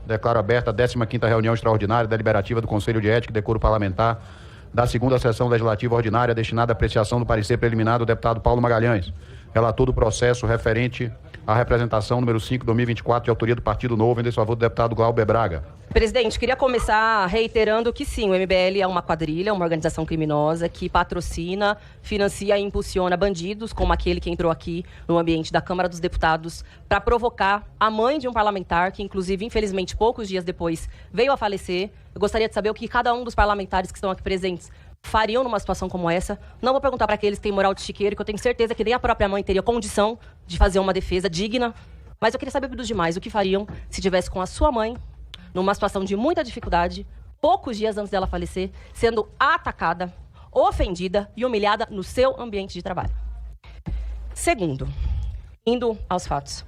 Declaro aberta a 15ª reunião extraordinária deliberativa do Conselho de Ética e Decoro Parlamentar da 2ª Sessão Legislativa Ordinária destinada à apreciação do parecer preliminar do deputado Paulo Magalhães, relator do processo referente à representação número 5/2024 de autoria do Partido Novo em desfavor do deputado Glauber Braga. Presidente, queria começar reiterando que sim, o MBL é uma quadrilha, uma organização criminosa que patrocina, financia e impulsiona bandidos, como aquele que entrou aqui no ambiente da Câmara dos Deputados para provocar a mãe de um parlamentar que, inclusive, infelizmente, poucos dias depois veio a falecer. Eu gostaria de saber o que cada um dos parlamentares que estão aqui presentes fariam numa situação como essa. Não vou perguntar para aqueles que têm moral de chiqueiro, que eu tenho certeza que nem a própria mãe teria condição de fazer uma defesa digna. Mas eu queria saber dos demais o que fariam se tivesse com a sua mãe numa situação de muita dificuldade, poucos dias antes dela falecer, sendo atacada, ofendida e humilhada no seu ambiente de trabalho. Segundo, indo aos fatos.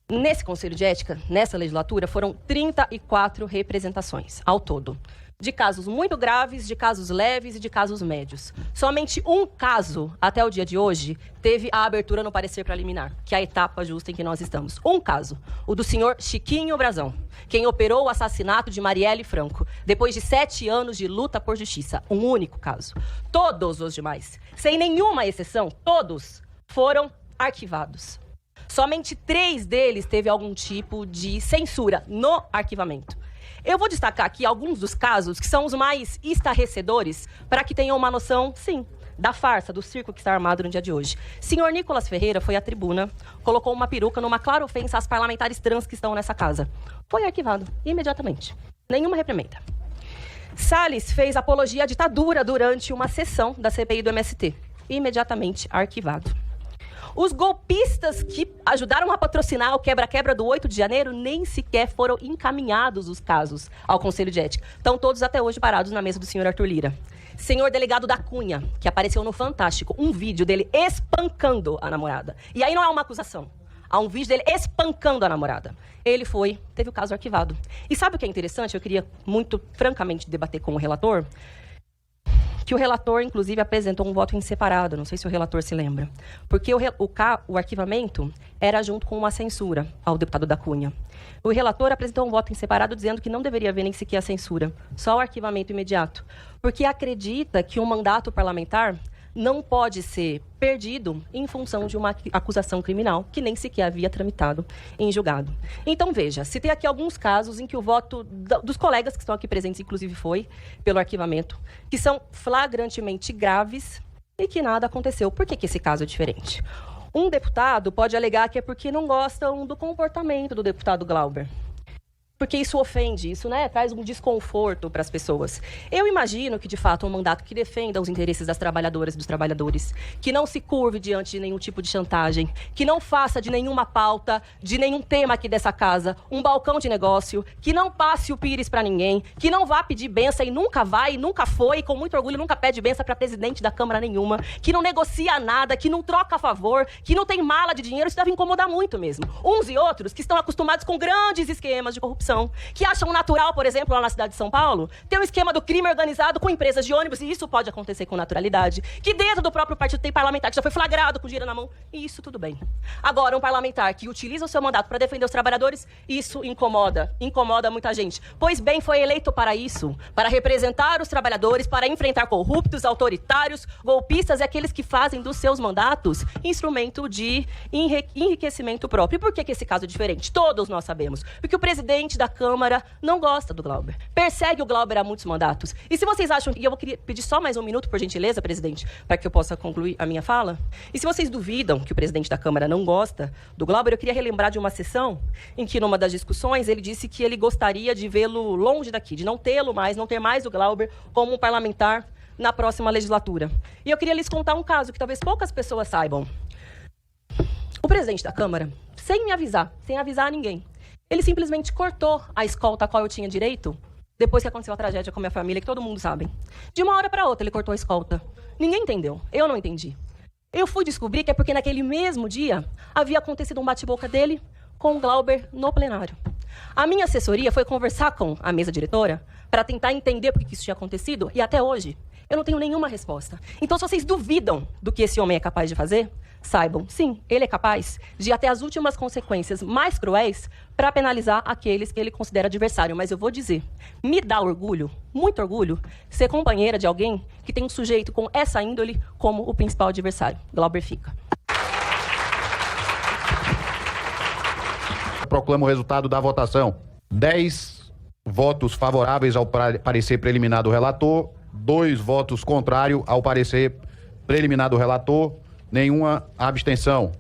Nesse Conselho de Ética, nessa legislatura, foram 34 representações ao todo, de casos muito graves, de casos leves e de casos médios. Somente um caso, até o dia de hoje, teve a abertura no parecer preliminar, que é a etapa justa em que nós estamos. Um caso, o do senhor Chiquinho Brazão, quem operou o assassinato de Marielle Franco, depois de 7 anos de luta por justiça. Um único caso. Todos os demais, sem nenhuma exceção, todos foram arquivados. Somente 3 deles teve algum tipo de censura no arquivamento. Eu vou destacar aqui alguns dos casos que são os mais estarrecedores para que tenham uma noção, sim, da farsa, do circo que está armado no dia de hoje. Senhor Nicolas Ferreira foi à tribuna, colocou uma peruca numa clara ofensa às parlamentares trans que estão nessa casa. Foi arquivado imediatamente. Nenhuma reprimenda. Salles fez apologia à ditadura durante uma sessão da CPI do MST. Imediatamente arquivado. Os golpistas que ajudaram a patrocinar o quebra-quebra do 8 de janeiro nem sequer foram encaminhados os casos ao Conselho de Ética. Estão todos até hoje parados na mesa do senhor Arthur Lira. Senhor delegado da Cunha, que apareceu no Fantástico, um vídeo dele espancando a namorada. E aí não é uma acusação. Há um vídeo dele espancando a namorada. Ele teve o caso arquivado. E sabe o que é interessante? Eu queria muito francamente debater com o relator, que o relator, inclusive, apresentou um voto em separado. Não sei se o relator se lembra. Porque o arquivamento era junto com uma censura ao deputado da Cunha. O relator apresentou um voto em separado dizendo que não deveria haver nem sequer a censura, só o arquivamento imediato. Porque acredita que um mandato parlamentar não pode ser perdido em função de uma acusação criminal que nem sequer havia tramitado em julgado. Então, veja, citei aqui alguns casos em que o voto dos colegas que estão aqui presentes, inclusive, foi pelo arquivamento, que são flagrantemente graves e que nada aconteceu. Por que esse caso é diferente? Um deputado pode alegar que é porque não gostam do comportamento do deputado Glauber. Porque isso ofende, isso, traz um desconforto para as pessoas. Eu imagino que, de fato, um mandato que defenda os interesses das trabalhadoras e dos trabalhadores, que não se curve diante de nenhum tipo de chantagem, que não faça de nenhuma pauta, de nenhum tema aqui dessa casa, um balcão de negócio, que não passe o pires para ninguém, que não vá pedir benção e nunca vai, nunca foi, com muito orgulho, nunca pede benção para presidente da Câmara nenhuma, que não negocia nada, que não troca a favor, que não tem mala de dinheiro, isso deve incomodar muito mesmo. Uns e outros que estão acostumados com grandes esquemas de corrupção, que acham natural, por exemplo, lá na cidade de São Paulo, ter um esquema do crime organizado com empresas de ônibus, e isso pode acontecer com naturalidade, que dentro do próprio partido tem parlamentar que já foi flagrado com dinheiro na mão, e isso tudo bem. Agora, um parlamentar que utiliza o seu mandato para defender os trabalhadores, isso incomoda muita gente. Pois bem, foi eleito para isso, para representar os trabalhadores, para enfrentar corruptos, autoritários, golpistas e aqueles que fazem dos seus mandatos instrumento de enriquecimento próprio. E por que esse caso é diferente? Todos nós sabemos. Porque o presidente da Câmara não gosta do Glauber. Persegue o Glauber há muitos mandatos. E se vocês acham... E eu queria pedir só mais um minuto, por gentileza, presidente, para que eu possa concluir a minha fala. E se vocês duvidam que o presidente da Câmara não gosta do Glauber, eu queria relembrar de uma sessão em que, numa das discussões, ele disse que ele gostaria de vê-lo longe daqui, de não tê-lo mais, não ter mais o Glauber como um parlamentar na próxima legislatura. E eu queria lhes contar um caso que talvez poucas pessoas saibam. O presidente da Câmara, sem me avisar, sem avisar a ninguém, ele simplesmente cortou a escolta a qual eu tinha direito depois que aconteceu a tragédia com a minha família, que todo mundo sabe. De uma hora para outra, ele cortou a escolta. Ninguém entendeu. Eu não entendi. Eu fui descobrir que é porque naquele mesmo dia havia acontecido um bate-boca dele com o Glauber no plenário. A minha assessoria foi conversar com a mesa diretora para tentar entender por que isso tinha acontecido e até hoje eu não tenho nenhuma resposta. Então, se vocês duvidam do que esse homem é capaz de fazer, saibam, sim, ele é capaz de ir até as últimas consequências mais cruéis para penalizar aqueles que ele considera adversário. Mas eu vou dizer, me dá orgulho, muito orgulho, ser companheira de alguém que tem um sujeito com essa índole como o principal adversário. Glauber fica. Proclamo o resultado da votação. 10 votos favoráveis ao parecer preliminar do relator, 2 votos contrários ao parecer preliminar do relator, nenhuma abstenção.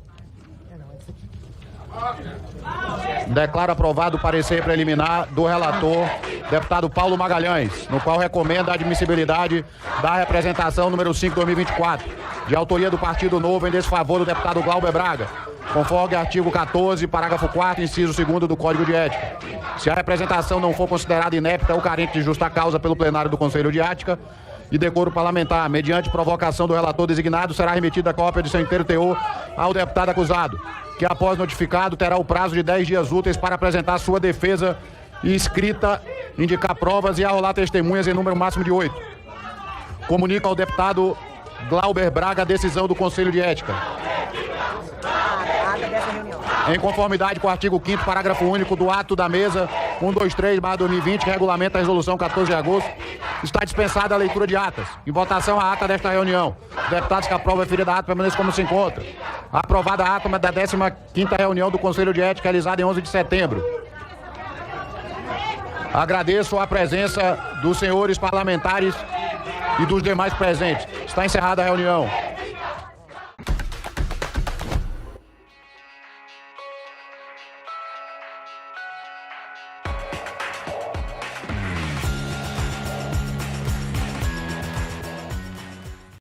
Declaro aprovado o parecer preliminar do relator, deputado Paulo Magalhães, no qual recomenda a admissibilidade da representação número 5/2024, de autoria do Partido Novo em desfavor do deputado Glauber Braga, conforme artigo 14, parágrafo 4º, inciso 2º do Código de Ética. Se a representação não for considerada inepta ou carente de justa causa pelo plenário do Conselho de Ética e decoro parlamentar, mediante provocação do relator designado, será remetida a cópia de seu inteiro teor ao deputado acusado, que após notificado terá o prazo de 10 dias úteis para apresentar sua defesa e escrita, indicar provas e arrolar testemunhas em número máximo de 8. Comunico ao deputado Glauber Braga a decisão do Conselho de Ética. Em conformidade com o artigo 5º, parágrafo único do ato da mesa 123/2020, que regulamenta a resolução 14 de agosto, está dispensada a leitura de atas. Em votação, a ata desta reunião. Os deputados que aprovam a referida ata permaneçam como se encontra. Aprovada a ata da 15ª reunião do Conselho de Ética, realizada em 11 de setembro. Agradeço a presença dos senhores parlamentares e dos demais presentes. Está encerrada a reunião.